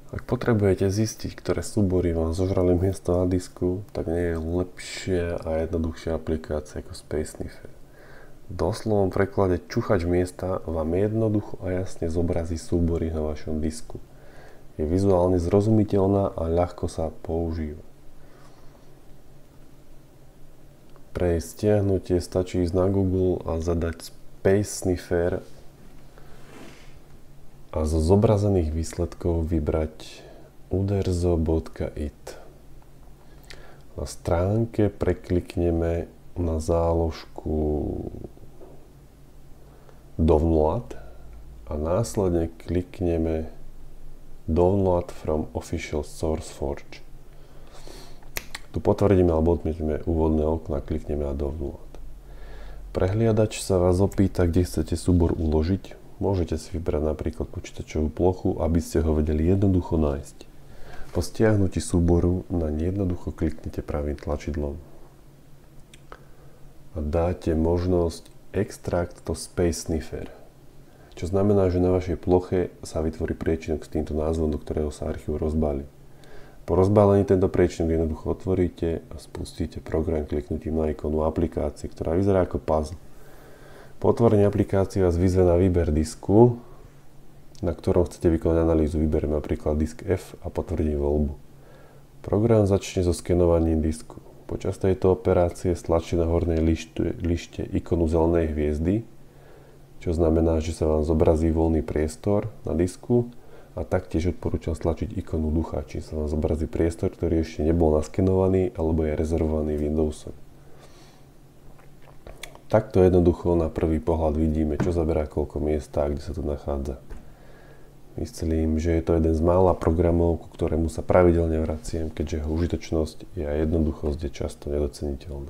Ak potrebujete zistiť, ktoré súbory vám zožrali miesto na disku, tak nie je lepšia a jednoduchšia aplikácia ako Space Sniffer. V doslovnom preklade čuchač miesta vám jednoducho a jasne zobrazí súbory na vašom disku. Je vizuálne zrozumiteľná a ľahko sa používa. Pre jej stiahnutie stačí ísť na Google a zadať Space Sniffer a zo zobrazených výsledkov vybrať uderzo.it. Na stránke preklikneme na záložku Download a následne klikneme Download from Official SourceForge. Tu potvrdíme alebo odmietneme úvodné okno a klikneme na Download. Prehliadač sa vás opýta, kde chcete súbor uložiť. Môžete si vybrať napríklad počítačovú plochu, aby ste ho vedeli jednoducho nájsť. Po stiahnutí súboru naň jednoducho kliknite pravým tlačidlom a dáte možnosť Extract to Space Sniffer, čo znamená, že na vašej ploche sa vytvorí priečinok s týmto názvom, do ktorého sa archív rozbáli. Po rozbálení tento priečinok jednoducho otvoríte a spustíte program kliknutím na ikonu aplikácie, ktorá vyzerá ako puzzle. Po otvorení aplikácie vás vyzve na výber disku, na ktorom chcete vykonať analýzu. Vyberiem napríklad disk F a potvrdím voľbu. Program začne so skenovaním disku. Počas tejto operácie stlačí na hornej lište ikonu zelenej hviezdy, čo znamená, že sa vám zobrazí voľný priestor na disku a taktiež odporúčam stlačiť ikonu ducha, čím sa vám zobrazí priestor, ktorý ešte nebol naskenovaný alebo je rezervovaný Windowsom. Takto jednoducho na prvý pohľad vidíme, čo zaberá koľko miesta a kde sa to nachádza. Myslím, že je to jeden z mála programov, ku ktorému sa pravidelne vraciam, keďže jeho užitočnosť a jednoduchosť je často nedoceniteľná.